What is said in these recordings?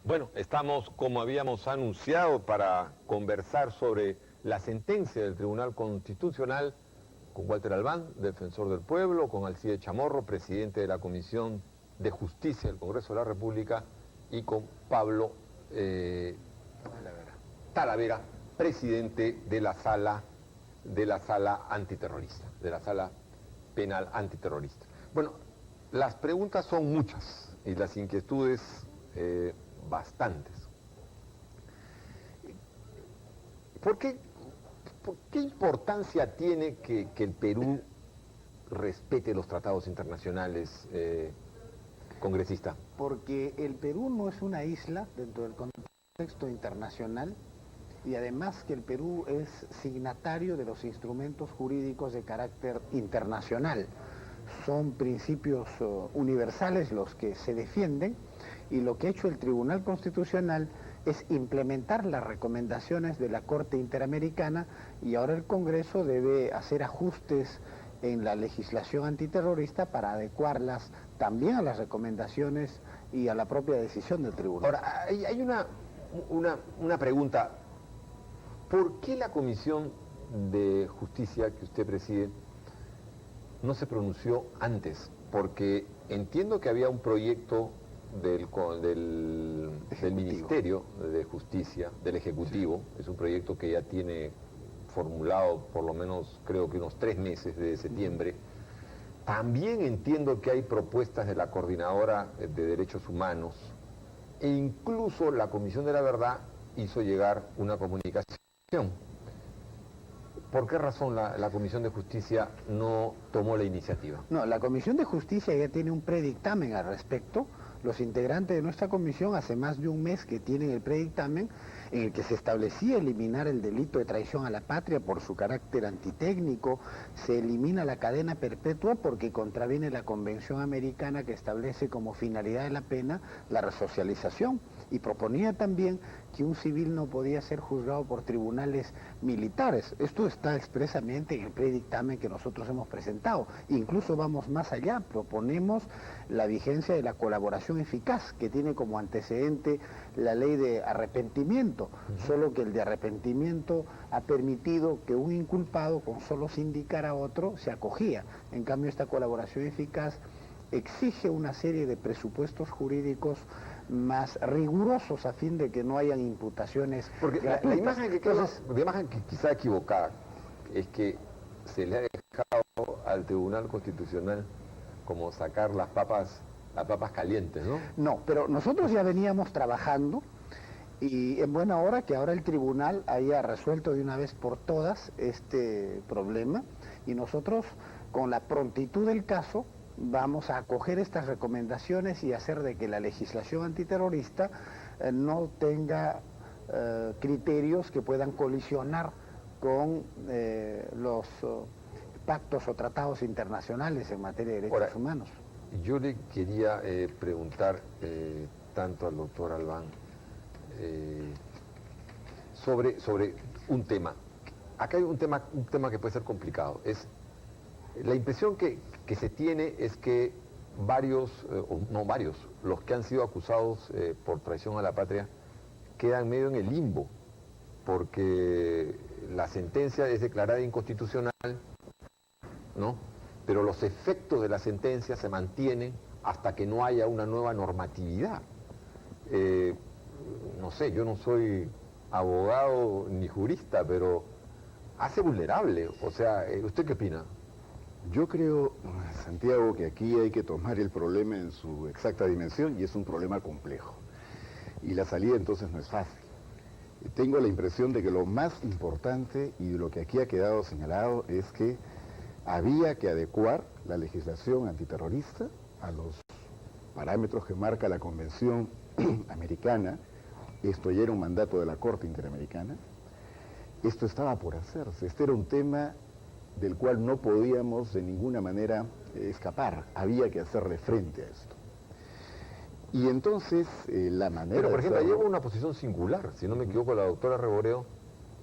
Bueno, estamos, como habíamos anunciado, para conversar sobre la sentencia del Tribunal Constitucional con Walter Albán, defensor del pueblo, con Alcide Chamorro, presidente de la Comisión de Justicia del Congreso de la República, y con Pablo Talavera, presidente de la sala antiterrorista, de la sala penal antiterrorista. Bueno, las preguntas son muchas y las inquietudes bastantes. ¿Por qué importancia tiene que el Perú respete los tratados internacionales, congresista? Porque el Perú no es una isla dentro del contexto internacional y además que el Perú es signatario de los instrumentos jurídicos de carácter internacional. Son principios universales los que se defienden y lo que ha hecho el Tribunal Constitucional es implementar las recomendaciones de la Corte Interamericana y ahora el Congreso debe hacer ajustes en la legislación antiterrorista para adecuarlas también a las recomendaciones y a la propia decisión del Tribunal. Ahora, hay una pregunta. ¿Por qué la Comisión de Justicia que usted preside no se pronunció antes? Porque entiendo que había un proyecto del Ministerio de Justicia, del Ejecutivo, es un proyecto que ya tiene formulado por lo menos creo que unos 3 meses de septiembre. También entiendo que hay propuestas de la Coordinadora de Derechos Humanos e incluso la Comisión de la Verdad hizo llegar una comunicación. ¿Por qué razón la Comisión de Justicia no tomó la iniciativa? No, la Comisión de Justicia ya tiene un predictamen al respecto. Los integrantes de nuestra comisión hace más de un mes que tienen el predictamen en el que se establecía eliminar el delito de traición a la patria por su carácter antitécnico, se elimina la cadena perpetua porque contraviene la Convención Americana que establece como finalidad de la pena la resocialización y proponía también que un civil no podía ser juzgado por tribunales militares. Esto está expresamente en el predictamen que nosotros hemos presentado. Incluso vamos más allá, proponemos la vigencia de la colaboración eficaz, que tiene como antecedente la ley de arrepentimiento, solo que el de arrepentimiento ha permitido que un inculpado, con solo sindicar a otro, se acogía. En cambio, esta colaboración eficaz exige una serie de presupuestos jurídicos más rigurosos a fin de que no hayan imputaciones. Porque la imagen que queda, la imagen que quizá equivocada es que se le ha dejado al Tribunal Constitucional como sacar las papas calientes, ¿no? No, pero nosotros ya veníamos trabajando y en buena hora que ahora el tribunal haya resuelto de una vez por todas este problema y nosotros con la prontitud del caso vamos a acoger estas recomendaciones y hacer de que la legislación antiterrorista no tenga criterios que puedan colisionar con los pactos o tratados internacionales en materia de derechos humanos. Yo le quería preguntar tanto al doctor Albán sobre un tema. Acá hay un tema que puede ser complicado. Es la impresión que se tiene es que los que han sido acusados por traición a la patria quedan medio en el limbo, porque la sentencia es declarada inconstitucional, ¿no? Pero los efectos de la sentencia se mantienen hasta que no haya una nueva normatividad. No sé, yo no soy abogado ni jurista, pero hace vulnerable. O sea, ¿usted qué opina? Yo creo, Santiago, que aquí hay que tomar el problema en su exacta dimensión y es un problema complejo. Y la salida entonces no es fácil. Tengo la impresión de que lo más importante y lo que aquí ha quedado señalado es que había que adecuar la legislación antiterrorista a los parámetros que marca la Convención Americana. Esto ya era un mandato de la Corte Interamericana. Esto estaba por hacerse. Este era un tema del cual no podíamos de ninguna manera escapar. Había que hacerle frente a esto. Y entonces la manera... Pero por ejemplo, lleva una posición singular. Si no me equivoco, la doctora Reboreo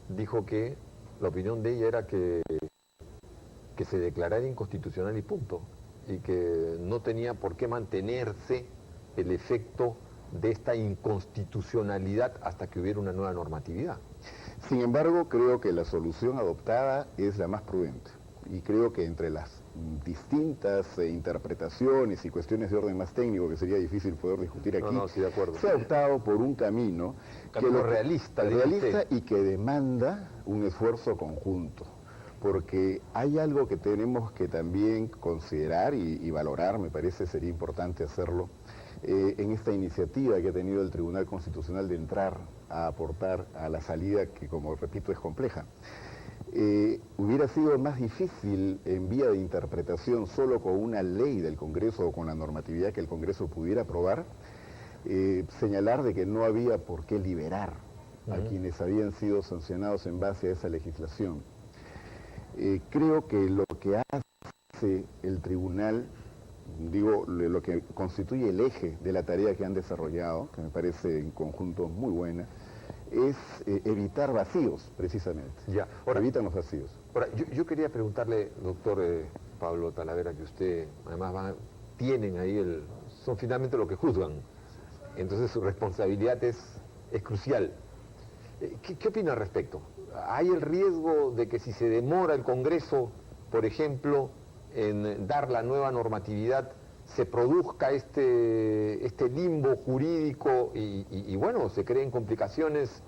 dijo que la opinión de ella era que se declarara inconstitucional y punto. Y que no tenía por qué mantenerse el efecto de esta inconstitucionalidad hasta que hubiera una nueva normatividad. Sin embargo, creo que la solución adoptada es la más prudente. Y creo que entre las distintas interpretaciones y cuestiones de orden más técnico que sería difícil poder discutir aquí, Sí, de acuerdo. se ha optado por un camino realista y que demanda un esfuerzo conjunto. Porque hay algo que tenemos que también considerar y valorar, me parece sería importante hacerlo, en esta iniciativa que ha tenido el Tribunal Constitucional de entrar a aportar a la salida que, como repito, es compleja. Hubiera sido más difícil en vía de interpretación solo con una ley del Congreso o con la normatividad que el Congreso pudiera aprobar, señalar de que no había por qué liberar a quienes habían sido sancionados en base a esa legislación. Creo que lo que hace el tribunal, digo, lo que constituye el eje de la tarea que han desarrollado, que me parece en conjunto muy buena, es evitar vacíos, precisamente. Ya. Ahora, evitan los vacíos. Ahora, yo quería preguntarle, doctor Pablo Talavera, que usted, además, tienen ahí son finalmente lo que juzgan, entonces su responsabilidad es crucial. ¿Qué opina al respecto? ¿Hay el riesgo de que si se demora el Congreso, por ejemplo, en dar la nueva normatividad, se produzca este limbo jurídico y bueno, se creen complicaciones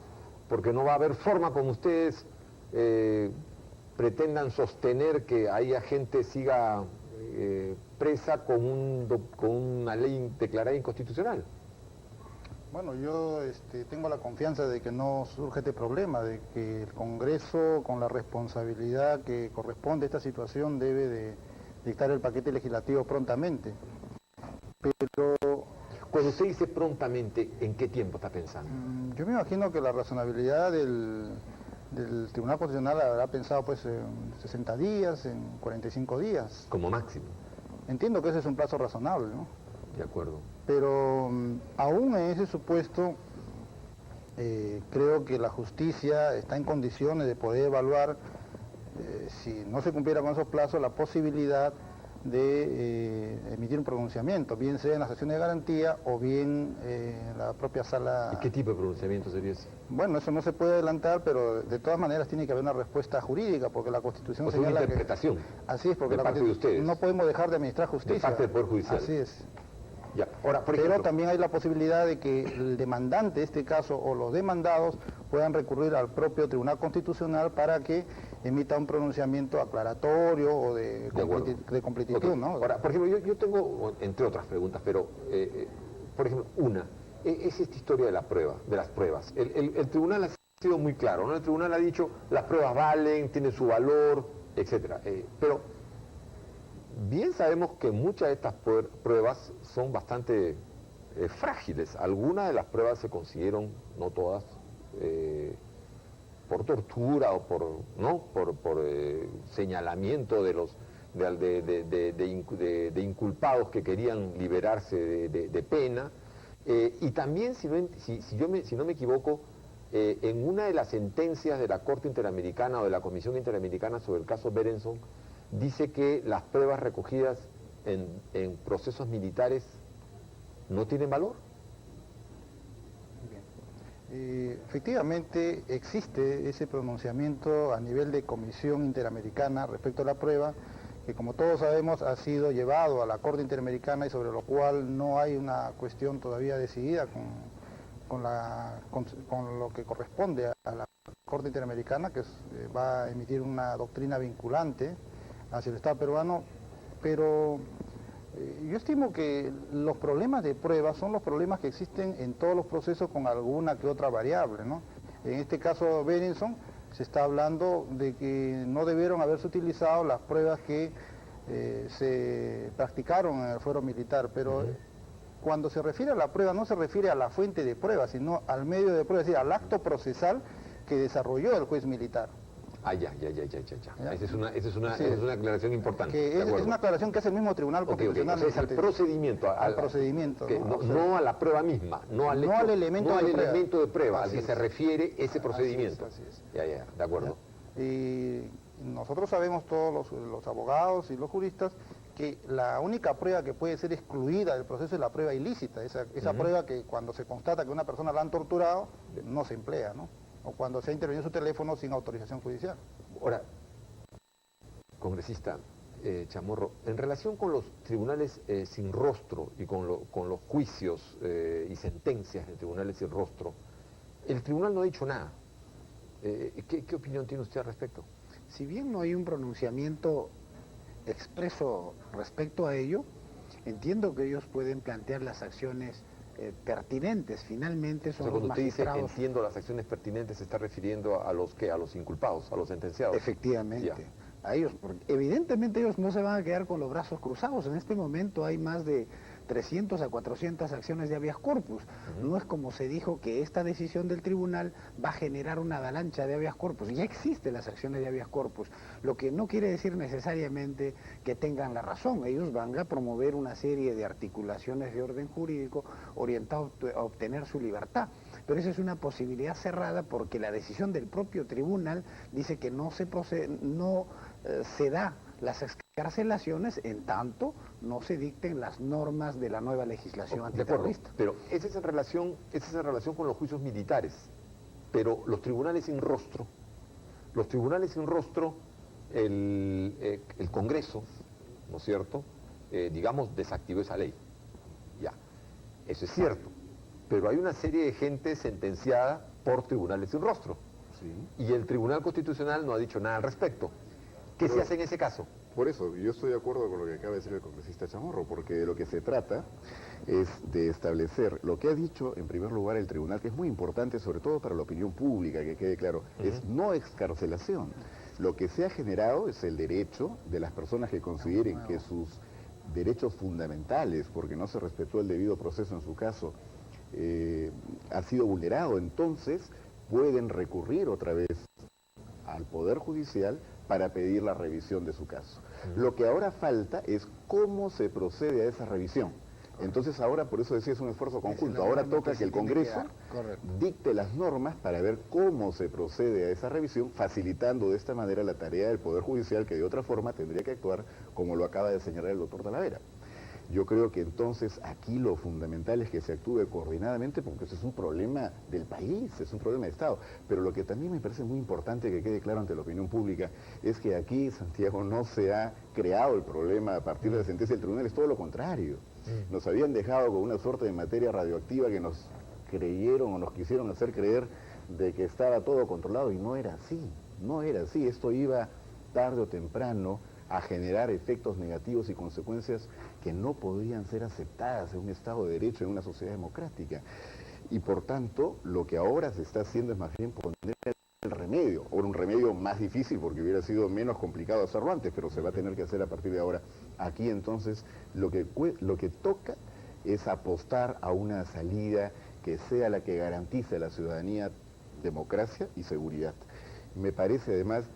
porque no va a haber forma como ustedes pretendan sostener que haya gente siga presa con una ley declarada inconstitucional? Bueno, yo tengo la confianza de que no surge este problema, de que el Congreso, con la responsabilidad que corresponde a esta situación, debe de dictar el paquete legislativo prontamente. Pero cuando usted dice prontamente, ¿en qué tiempo está pensando? Yo me imagino que la razonabilidad del Tribunal Constitucional habrá pensado pues en 60 días, en 45 días. Como máximo. Entiendo que ese es un plazo razonable, ¿no? De acuerdo. Pero aún en ese supuesto, creo que la justicia está en condiciones de poder evaluar, si no se cumpliera con esos plazos, la posibilidad de emitir un pronunciamiento, bien sea en la sesión de garantía o bien en la propia sala. ¿Y qué tipo de pronunciamiento sería ese? Bueno, eso no se puede adelantar, pero de todas maneras tiene que haber una respuesta jurídica, porque la Constitución señala una interpretación. Así es, porque de parte de ustedes. No podemos dejar de administrar justicia. De parte del Poder Judicial. Así es. Ya. Ahora, por Pero ejemplo, también hay la posibilidad de que el demandante, en este caso, o los demandados, puedan recurrir al propio Tribunal Constitucional para que emita un pronunciamiento aclaratorio o de completitud, okay. ¿no? Ahora, por ejemplo, yo tengo, entre otras preguntas, pero, por ejemplo, una, es esta historia de las pruebas. El tribunal ha sido muy claro, ¿no? El tribunal ha dicho, las pruebas valen, tienen su valor, etcétera. Pero bien sabemos que muchas de estas pruebas son bastante frágiles. Algunas de las pruebas se consiguieron, no todas, por tortura o por señalamiento de inculpados que querían liberarse de pena. Y también, si no me equivoco, en una de las sentencias de la Corte Interamericana o de la Comisión Interamericana sobre el caso Berenson, dice que las pruebas recogidas en procesos militares no tienen valor. Efectivamente existe ese pronunciamiento a nivel de Comisión Interamericana respecto a la prueba, que como todos sabemos ha sido llevado a la Corte Interamericana y sobre lo cual no hay una cuestión todavía decidida con lo que corresponde a la Corte Interamericana, que va a emitir una doctrina vinculante hacia el Estado peruano, pero yo estimo que los problemas de prueba son los problemas que existen en todos los procesos con alguna que otra variable, ¿no? En este caso Berenson se está hablando de que no debieron haberse utilizado las pruebas que se practicaron en el fuero militar, pero cuando se refiere a la prueba no se refiere a la fuente de prueba, sino al medio de prueba, es decir, al acto procesal que desarrolló el juez militar. Ya. Esa es una aclaración importante. Es una aclaración que hace el mismo Tribunal Constitucional. O sea, es al procedimiento. Al procedimiento. No a la prueba misma, no al elemento de prueba al que se refiere ese procedimiento. Así es. Ya, de acuerdo. Y nosotros sabemos, todos los abogados y los juristas, que la única prueba que puede ser excluida del proceso es la prueba ilícita, esa prueba que cuando se constata que una persona la han torturado, no se emplea, ¿no? O cuando se ha intervenido en su teléfono sin autorización judicial. Ahora, congresista Chamorro, en relación con los tribunales sin rostro y con los juicios y sentencias de tribunales sin rostro, el tribunal no ha dicho nada. ¿Qué opinión tiene usted al respecto? Si bien no hay un pronunciamiento expreso respecto a ello, entiendo que ellos pueden plantear las acciones pertinentes. Finalmente son cuando los usted dice magistrados. entiendo las acciones pertinentes, se está refiriendo a los que, a los inculpados, a los sentenciados. Efectivamente. Ya. A ellos, porque evidentemente ellos no se van a quedar con los brazos cruzados. En este momento hay más de 300 a 400 acciones de habeas corpus. No es como se dijo que esta decisión del tribunal va a generar una avalancha de habeas corpus. Ya existen las acciones de habeas corpus, lo que no quiere decir necesariamente que tengan la razón. Ellos van a promover una serie de articulaciones de orden jurídico orientadas a obtener su libertad. Pero esa es una posibilidad cerrada porque la decisión del propio tribunal dice que no se se da las excarcelaciones en tanto no se dicten las normas de la nueva legislación De acuerdo, antiterrorista. pero esa es en relación con los juicios militares. Pero los tribunales sin rostro, el Congreso, ¿no es cierto?, digamos, desactivó esa ley. Ya, eso es cierto. Pero hay una serie de gente sentenciada por tribunales sin rostro. Sí. Y el Tribunal Constitucional no ha dicho nada al respecto. ¿Qué se hace en ese caso? Por eso, yo estoy de acuerdo con lo que acaba de decir el congresista Chamorro, porque de lo que se trata es de establecer lo que ha dicho en primer lugar el tribunal, que es muy importante, sobre todo para la opinión pública, que quede claro, es no excarcelación. Lo que se ha generado es el derecho de las personas que consideren que sus derechos fundamentales, porque no se respetó el debido proceso en su caso, ha sido vulnerado, entonces pueden recurrir otra vez al Poder Judicial para pedir la revisión de su caso. Lo que ahora falta es cómo se procede a esa revisión. Entonces ahora, por eso decía, es un esfuerzo conjunto. Ahora toca que el Congreso dicte las normas para ver cómo se procede a esa revisión, facilitando de esta manera la tarea del Poder Judicial, que de otra forma tendría que actuar como lo acaba de señalar el doctor Talavera. Yo creo que entonces aquí lo fundamental es que se actúe coordinadamente, porque eso es un problema del país, es un problema de Estado. Pero lo que también me parece muy importante que quede claro ante la opinión pública es que aquí, Santiago, no se ha creado el problema a partir de la sentencia del tribunal, es todo lo contrario. Nos habían dejado con una suerte de materia radioactiva que nos creyeron o nos quisieron hacer creer de que estaba todo controlado y no era así, no era así. Esto iba tarde o temprano a generar efectos negativos y consecuencias que no podían ser aceptadas en un Estado de Derecho, en una sociedad democrática. Y por tanto, lo que ahora se está haciendo es más bien poner el remedio, ahora un remedio más difícil porque hubiera sido menos complicado hacerlo antes, pero se va a tener que hacer a partir de ahora. Aquí entonces lo que toca es apostar a una salida que sea la que garantice a la ciudadanía democracia y seguridad. Me parece además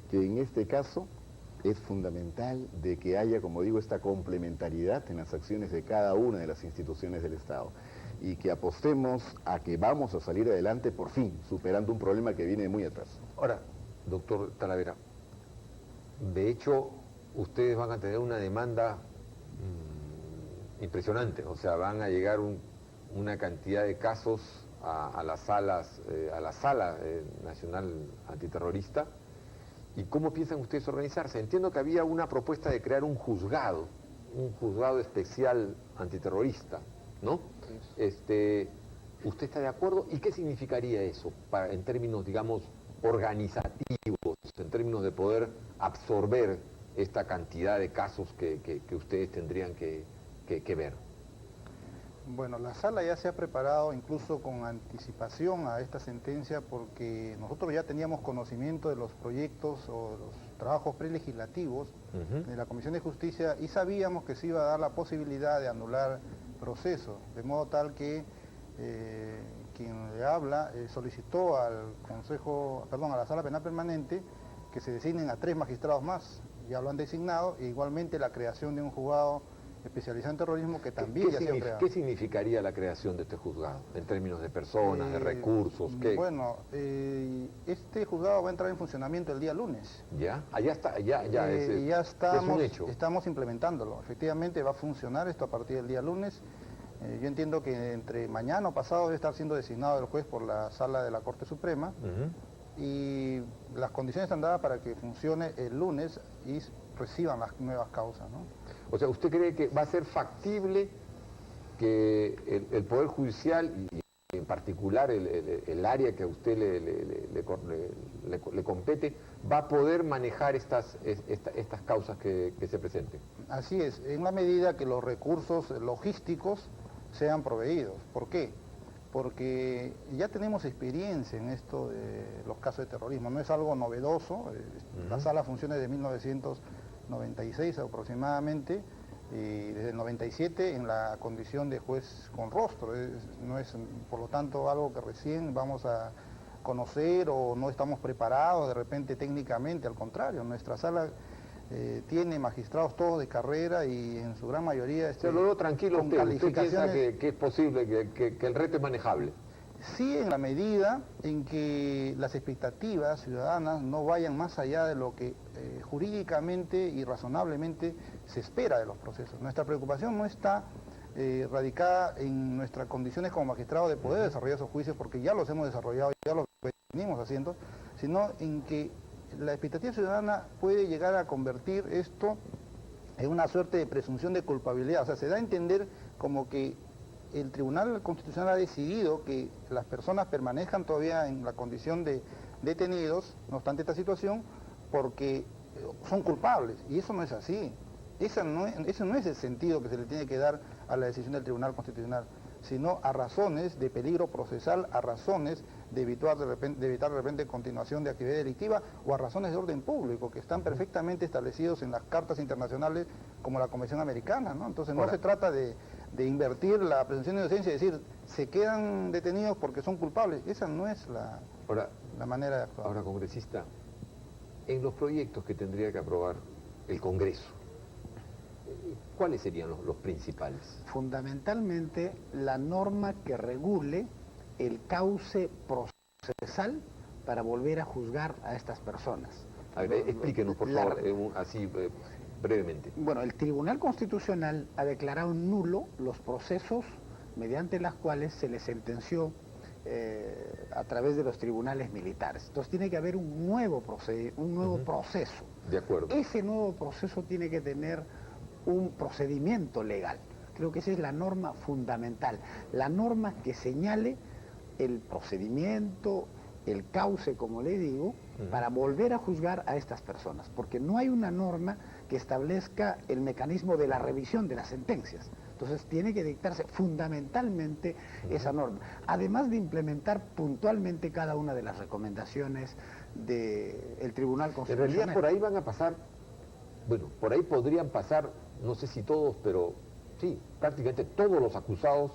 que en este caso es fundamental de que haya, como digo, esta complementariedad en las acciones de cada una de las instituciones del Estado y que apostemos a que vamos a salir adelante por fin, superando un problema que viene de muy atrás. Ahora, doctor Talavera, de hecho, ustedes van a tener una demanda impresionante, o sea, van a llegar una cantidad de casos a las salas, a la Sala Nacional Antiterrorista. ¿Y cómo piensan ustedes organizarse? Entiendo que había una propuesta de crear un juzgado especial antiterrorista, ¿no? ¿Usted está de acuerdo? ¿Y qué significaría eso en términos, digamos, organizativos, en términos de poder absorber esta cantidad de casos que ustedes tendrían que ver? Bueno, la sala ya se ha preparado incluso con anticipación a esta sentencia porque nosotros ya teníamos conocimiento de los proyectos o de los trabajos prelegislativos de la Comisión de Justicia y sabíamos que se iba a dar la posibilidad de anular procesos, de modo tal que quien le habla solicitó al a la Sala Penal Permanente que se designen a 3 magistrados más, ya lo han designado, e igualmente la creación de un juzgado especializado en terrorismo que también ya ha sido creado. ¿Qué significaría la creación de este juzgado en términos de personas, de recursos? Bueno, este juzgado va a entrar en funcionamiento el día lunes. ¿Ya? Allá está, ya estamos, es un hecho. Estamos implementándolo. Efectivamente va a funcionar esto a partir del día lunes. Yo entiendo que entre mañana o pasado debe estar siendo designado el juez por la sala de la Corte Suprema. Y las condiciones están dadas para que funcione el lunes y reciban las nuevas causas, ¿no? O sea, ¿usted cree que va a ser factible que el Poder Judicial, y en particular el área que a usted le compete, va a poder manejar estas causas que se presenten? Así es, en la medida que los recursos logísticos sean proveídos. ¿Por qué? Porque ya tenemos experiencia en esto de los casos de terrorismo, no es algo novedoso. La sala funciona desde 1996 aproximadamente, y desde el 97 en la condición de juez con rostro. No es, por lo tanto, algo que recién vamos a conocer o no estamos preparados de repente técnicamente, al contrario, nuestra sala tiene magistrados todos de carrera y en su gran mayoría Se lo veo tranquilo con usted. calificaciones. ¿Usted piensa que es posible, que el reto es manejable? Sí, en la medida en que las expectativas ciudadanas no vayan más allá de lo que jurídicamente y razonablemente se espera de los procesos. Nuestra preocupación no está radicada en nuestras condiciones como magistrados de poder desarrollar esos juicios, porque ya los hemos desarrollado, ya los venimos haciendo, sino en que la expectativa ciudadana puede llegar a convertir esto en una suerte de presunción de culpabilidad. O sea, se da a entender como que el Tribunal Constitucional ha decidido que las personas permanezcan todavía en la condición de detenidos, no obstante esta situación, porque son culpables. Y eso no es así. Ese no es el sentido que se le tiene que dar a la decisión del Tribunal Constitucional, sino a razones de peligro procesal, a razones de evitar de repente continuación de actividad delictiva, o a razones de orden público, que están perfectamente establecidos en las cartas internacionales como la Convención Americana, ¿no? Entonces no se trata de invertir la presunción de inocencia y decir, se quedan detenidos porque son culpables. Esa no es la manera de actuar. Ahora, congresista, en los proyectos que tendría que aprobar el Congreso, ¿cuáles serían los principales? Fundamentalmente, la norma que regule el cauce procesal para volver a juzgar a estas personas. A ver, explíquenos, por favor, así brevemente. Bueno, el Tribunal Constitucional ha declarado nulo los procesos mediante los cuales se les sentenció a través de los tribunales militares. Entonces tiene que haber un nuevo proceso. De acuerdo. Ese nuevo proceso tiene que tener un procedimiento legal. Creo que esa es la norma fundamental, la norma que señale el procedimiento, el cauce, como le digo, para volver a juzgar a estas personas, porque no hay una norma que establezca el mecanismo de la revisión de las sentencias. Entonces tiene que dictarse fundamentalmente esa norma, además de implementar puntualmente cada una de las recomendaciones del Tribunal Constitucional. En realidad por ahí van a pasar, bueno, por ahí podrían pasar, no sé si todos, pero sí, prácticamente todos los acusados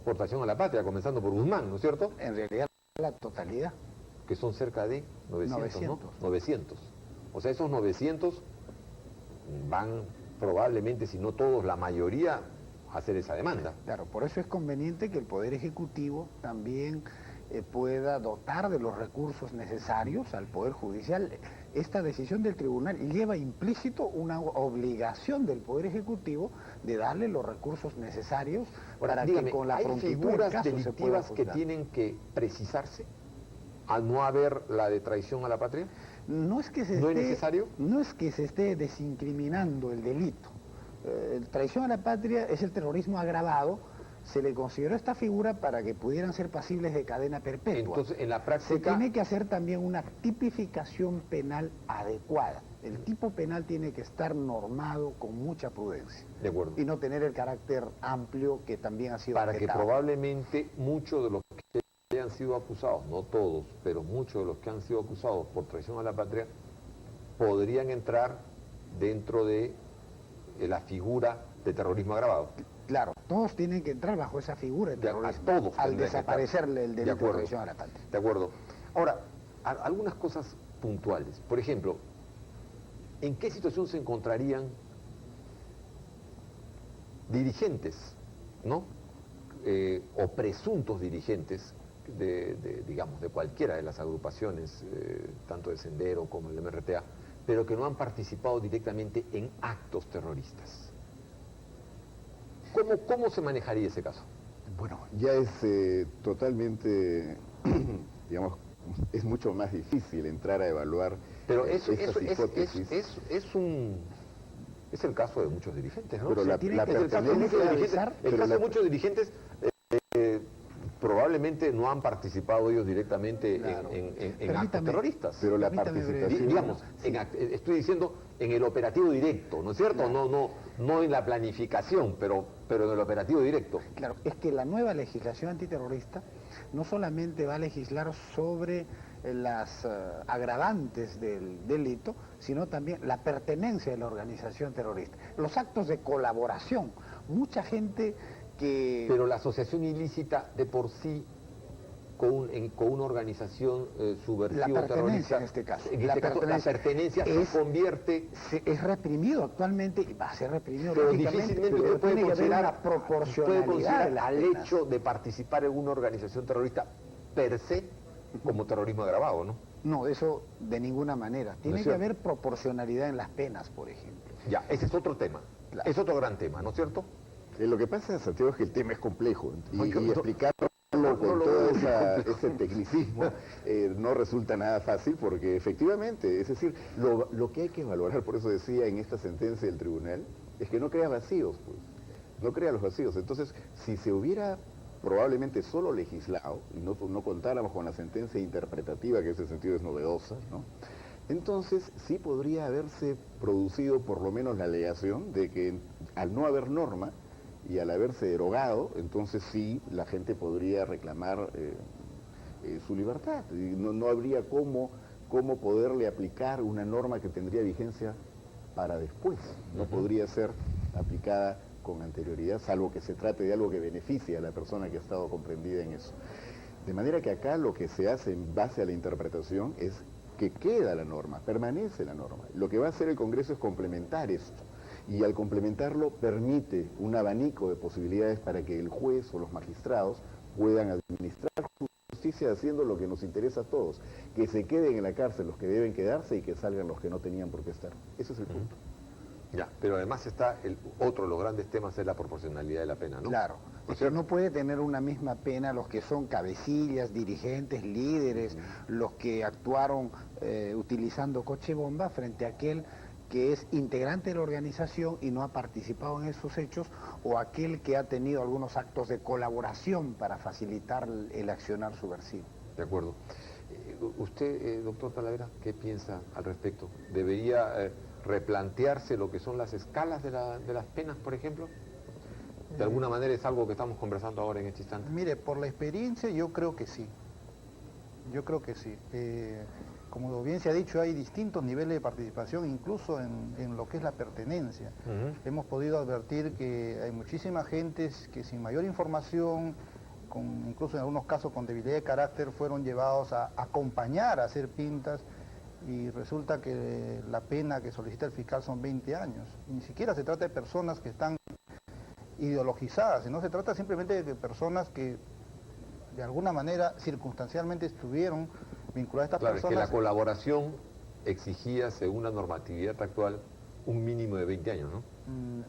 por traición a la patria, comenzando por Guzmán, ¿no es cierto? En realidad la totalidad. Que son cerca de 900, ¿no? 900. O sea, esos 900 van probablemente, si no todos, la mayoría, a hacer esa demanda. Claro, por eso es conveniente que el Poder Ejecutivo también pueda dotar de los recursos necesarios al Poder Judicial. Esta decisión del tribunal lleva implícito una obligación del Poder Ejecutivo de darle los recursos necesarios para que con la prontitud del caso se pueda delictivas que juzgar. tienen que precisarse al no haber la de traición a la patria. No es que ¿No es necesario? No es que se esté desincriminando el delito. Traición a la patria es el terrorismo agravado. Se le consideró esta figura para que pudieran ser pasibles de cadena perpetua. Entonces, en la Se práctica... tiene que hacer también una tipificación penal adecuada. El tipo penal tiene que estar normado con mucha prudencia. De acuerdo. Y no tener el carácter amplio que también ha sido Para que objetado. probablemente muchos de los que hayan sido acusados, no todos, pero muchos de los que han sido acusados por traición a la patria, podrían entrar dentro de la figura de terrorismo agravado. Claro, todos tienen que entrar bajo esa figura de terrorismo, todos al tendrían que desaparecerle el De delito de acuerdo. traición a la patria. De acuerdo. Ahora, algunas cosas puntuales. Por ejemplo, ¿en qué situación se encontrarían dirigentes, ¿no? O presuntos dirigentes digamos, de cualquiera de las agrupaciones, tanto de Sendero como el MRTA, pero que no han participado directamente en actos terroristas. ¿Cómo se manejaría ese caso? Bueno, ya es totalmente, digamos, es mucho más difícil entrar a evaluar pero estas hipótesis. Es el caso de muchos dirigentes, ¿no? Pero el caso de muchos dirigentes probablemente no han participado ellos directamente en actos terroristas. Pero la participación... Digamos, estoy diciendo en el operativo directo, ¿no es cierto? Claro. No en la planificación, pero en el operativo directo. Claro, es que la nueva legislación antiterrorista no solamente va a legislar sobre las agravantes del delito, sino también la pertenencia de la organización terrorista, los actos de colaboración. Mucha gente que... Pero la asociación ilícita de por sí con una organización subversiva terrorista, en este caso, la pertenencia se convierte... Es reprimido actualmente y va a ser reprimido, pero lógicamente, difícilmente pero puede tiene que haber considerar, una proporcionalidad al hecho de participar en una organización terrorista per se como terrorismo agravado, ¿no? No, eso de ninguna manera. Tiene que haber proporcionalidad en las penas, por ejemplo. Ya, ese es otro tema, Claro. es otro gran tema, ¿no es cierto? Lo que pasa, Santiago, es que el tema es complejo y explicarlo no con lo todo veo. ese tecnicismo no resulta nada fácil porque efectivamente, es decir, lo que hay que valorar, por eso decía en esta sentencia del tribunal, es que no crea vacíos, pues, no crea los vacíos. Entonces, si se hubiera probablemente solo legislado y no contáramos con la sentencia interpretativa, que en ese sentido es novedosa, ¿no? Entonces sí podría haberse producido por lo menos la alegación de que al no haber norma y al haberse derogado, entonces sí la gente podría reclamar su libertad. Y no habría cómo poderle aplicar una norma que tendría vigencia para después. No podría ser aplicada con anterioridad, salvo que se trate de algo que beneficie a la persona que ha estado comprendida en eso. De manera que acá lo que se hace en base a la interpretación es que queda la norma, permanece la norma. Lo que va a hacer el Congreso es complementar esto, y al complementarlo permite un abanico de posibilidades para que el juez o los magistrados puedan administrar justicia haciendo lo que nos interesa a todos, que se queden en la cárcel los que deben quedarse y que salgan los que no tenían por qué estar. Ese es el punto. Ya, pero además está otro de los grandes temas es la proporcionalidad de la pena, ¿no? Claro, o sea, no puede tener una misma pena los que son cabecillas, dirigentes, líderes, los que actuaron utilizando coche bomba frente a aquel que es integrante de la organización y no ha participado en esos hechos, o aquel que ha tenido algunos actos de colaboración para facilitar el accionar subversivo. De acuerdo. Usted, doctor Talavera, ¿qué piensa al respecto? ¿Debería replantearse lo que son las escalas de las penas, por ejemplo? De alguna manera es algo que estamos conversando ahora en este instante. Mire, por la experiencia yo creo que sí. Yo creo que sí. Como bien se ha dicho, hay distintos niveles de participación, incluso en lo que es la pertenencia. Hemos podido advertir que hay muchísima gente que sin mayor información, incluso en algunos casos con debilidad de carácter, fueron llevados a acompañar a hacer pintas, y resulta que la pena que solicita el fiscal son 20 años. Y ni siquiera se trata de personas que están ideologizadas, sino se trata simplemente de personas que de alguna manera circunstancialmente estuvieron vinculadas a estas personas. Claro, es que la colaboración exigía, según la normatividad actual, un mínimo de 20 años, ¿no?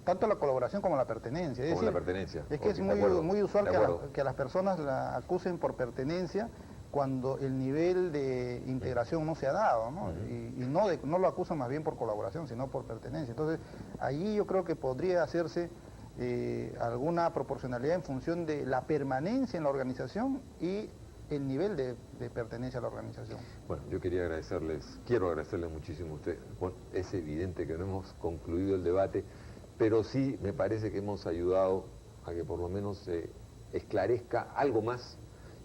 Tanto la colaboración como la pertenencia. Como la pertenencia. Es que es muy usual que a las personas la acusen por pertenencia cuando el nivel de integración no se ha dado, ¿no? Y no lo acusan más bien por colaboración, sino por pertenencia. Entonces, allí yo creo que podría hacerse alguna proporcionalidad en función de la permanencia en la organización y el nivel de pertenencia a la organización. Bueno, yo quiero agradecerles muchísimo a usted. Bueno, es evidente que no hemos concluido el debate, pero sí me parece que hemos ayudado a que por lo menos se esclarezca algo más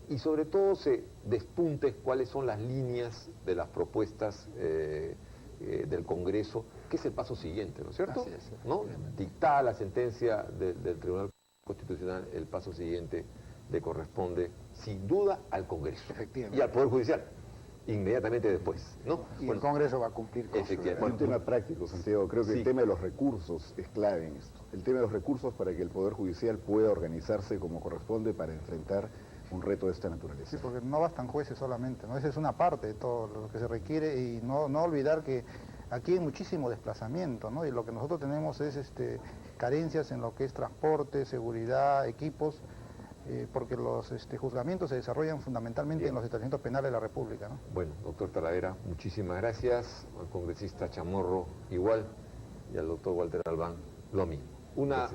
y sobre todo se despunte cuáles son las líneas de las propuestas del Congreso, que es el paso siguiente, ¿no es cierto? Así es, ¿no? Dictada la sentencia del Tribunal Constitucional, el paso siguiente le corresponde sin duda al Congreso y al Poder Judicial. inmediatamente después, ¿no? Y Bueno, el Congreso va a cumplir con su efectivamente. Un tema práctico, Santiago. Creo que Sí. el tema de los recursos es clave en esto. El tema de los recursos para que el Poder Judicial pueda organizarse como corresponde para enfrentar un reto de esta naturaleza. Sí, porque no bastan jueces solamente, ¿no? Esa es una parte de todo lo que se requiere y no olvidar que aquí hay muchísimo desplazamiento, ¿no? Y lo que nosotros tenemos es carencias en lo que es transporte, seguridad, equipos, porque los juzgamientos se desarrollan fundamentalmente Bien. en los establecimientos penales de la República, ¿no? Bueno, doctor Talavera, muchísimas gracias. Al congresista Chamorro igual y al doctor Walter Albán lo mismo. Una